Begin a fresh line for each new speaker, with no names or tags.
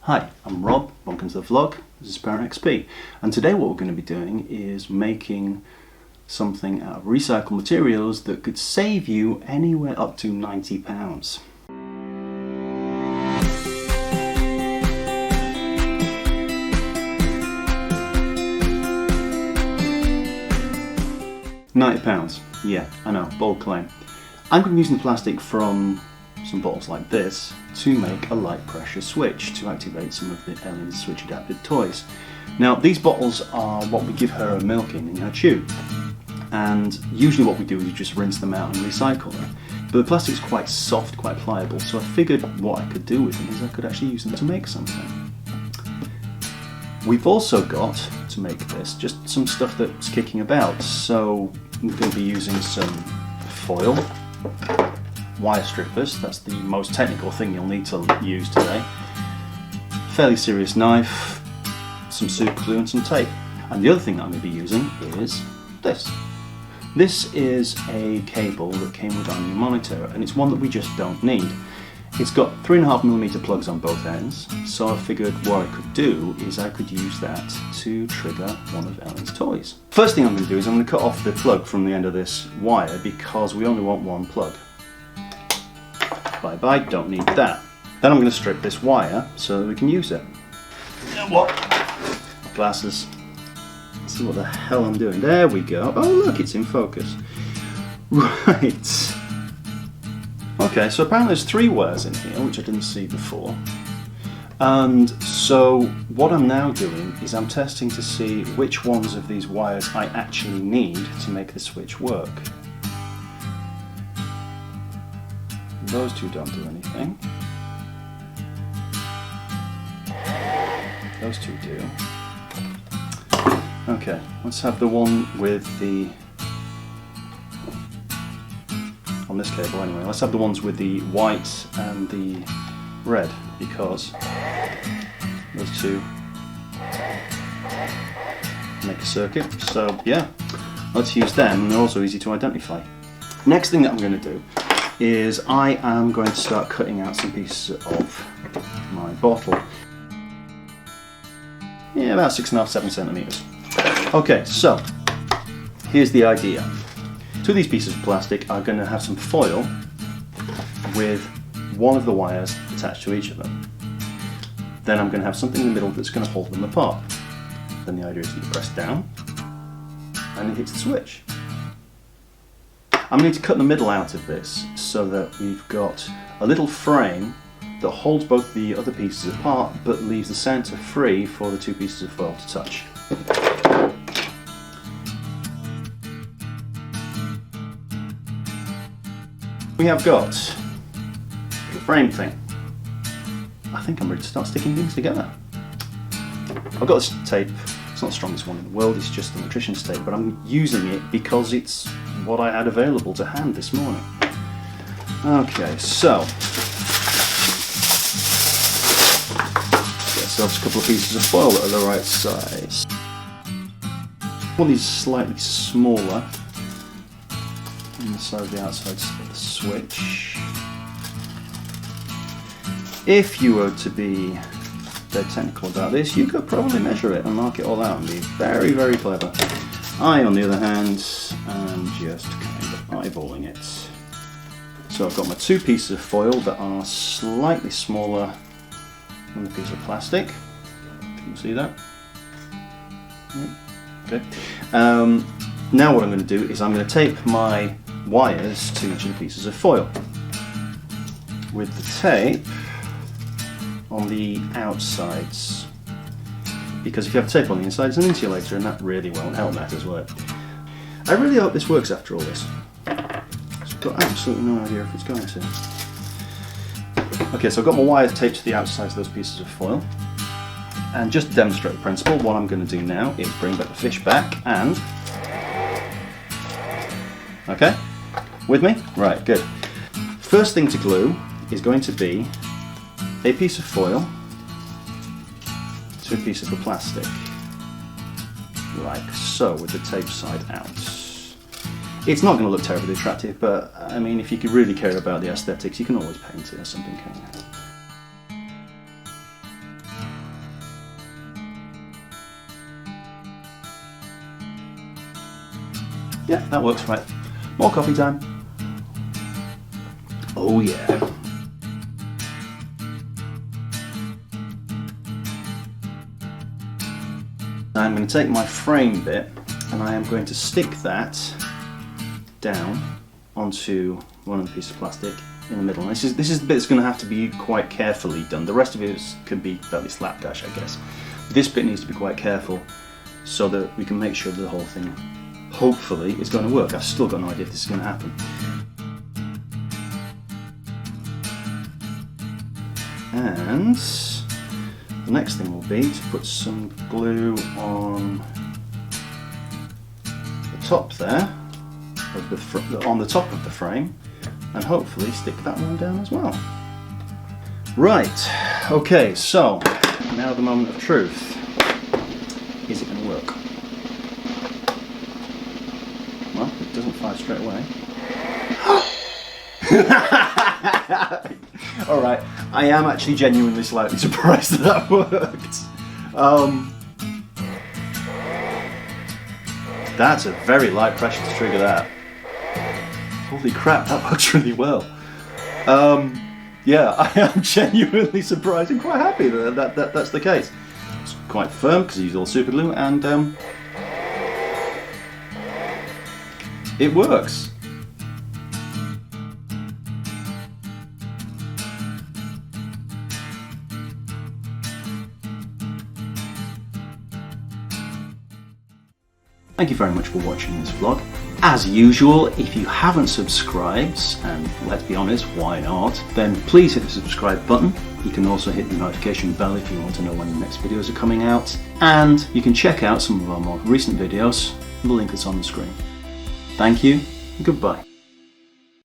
Hi, I'm Rob, welcome to the vlog. This is ParentXP, and today what we're going to be doing is making something out of recycled materials that could save you anywhere up to £90. £90, yeah, I know, bold claim. I'm going to be using plastic from some bottles like this to make a light pressure switch to activate some of the Elin's switch adapted toys. Now these bottles are what we give her milk in her tube, and usually what we do is just rinse them out and recycle them, but the plastic is quite soft, quite pliable, so I figured what I could do with them is I could actually use them to make something. We've also got, to make this, just some stuff that's kicking about, so we're going to be using some foil, wire strippers, that's the most technical thing you'll need to use today, fairly serious knife, some super glue and some tape. And the other thing that I'm going to be using is this. This is a cable that came with our new monitor, and it's one that we just don't need. It's got 3.5mm plugs on both ends, so I figured what I could do is I could use that to trigger one of Elin's toys. First thing I'm going to do is I'm going to cut off the plug from the end of this wire because we only want one plug. Bye bye, don't need that. Then I'm going to strip this wire so that we can use it. What? Glasses. Let's see what the hell I'm doing. There we go. Oh look, it's in focus. Right. Okay, so apparently there's 3 wires in here, which I didn't see before. And so what I'm now doing is I'm testing to see which ones of these wires I actually need to make the switch work. Those 2 don't do anything. Those 2 do. Okay, let's have the one with the... on this cable anyway, let's have the ones with the white and the red, because those 2 make a circuit. So yeah, let's use them, and they're also easy to identify. Next thing that I'm going to do is I am going to start cutting out some pieces of my bottle. Yeah, about 6.5–7 centimeters. Okay, so here's the idea. 2 of these pieces of plastic are going to have some foil with one of the wires attached to each of them. Then I'm going to have something in the middle that's going to hold them apart. Then the idea is that you press down and it hits the switch. I'm going to cut the middle out of this so that we've got a little frame that holds both the other pieces apart but leaves the centre free for the 2 pieces of foil to touch. We have got the frame thing. I think I'm ready to start sticking things together. I've got this tape. It's not the strongest one in the world, it's just an electrician's tape, but I'm using it because it's what I had available to hand this morning. Okay, so get ourselves a couple of pieces of foil that are the right size. One of these slightly smaller on the side of the outside of the switch. If you were to be dead technical about this, you could probably measure it and mark it all out and be very, very clever. I, on the other hand, am just kind of eyeballing it. So I've got my 2 pieces of foil that are slightly smaller than the piece of plastic. Can you see that? Yep. Okay. Now what I'm going to do is I'm going to tape my wires to each of the pieces of foil with the tape on the outsides, because if you have tape on the inside it's an insulator and that really won't help matters, will it? I really hope this works after all this. So I've got absolutely no idea if it's going to. Okay, so I've got my wires taped to the outsides of those pieces of foil, and just to demonstrate the principle, what I'm going to do now is bring back the fish back and... okay, with me? Right, good. First thing to glue is going to be a piece of foil to a piece of the plastic, like so, with the tape side out. It's not going to look terribly attractive, but I mean, if you really care about the aesthetics, you can always paint it or something, can't you? Yeah, that works right. More coffee time. Oh yeah. I'm going to take my frame bit and I am going to stick that down onto one of the pieces of plastic in the middle. And this is the bit that's going to have to be quite carefully done. The rest of it can be fairly slapdash, I guess. This bit needs to be quite careful so that we can make sure that the whole thing, hopefully, is going to work. I've still got no idea if this is going to happen. And the next thing will be to put some glue on the top there, on the top of the frame, and hopefully stick that one down as well. Right, okay, so now the moment of truth. Is it going to work? Well, it doesn't fire straight away. Alright, I am actually genuinely slightly surprised that worked. That's a very light pressure to trigger that. Holy crap, that works really well. Yeah, I am genuinely surprised and quite happy that that's the case. It's quite firm because I used all super glue, and it works. Thank you very much for watching this vlog. As usual, if you haven't subscribed, and let's be honest, why not, then please hit the subscribe button. You can also hit the notification bell if you want to know when the next videos are coming out. And you can check out some of our more recent videos, the link is on the screen. Thank you, and goodbye.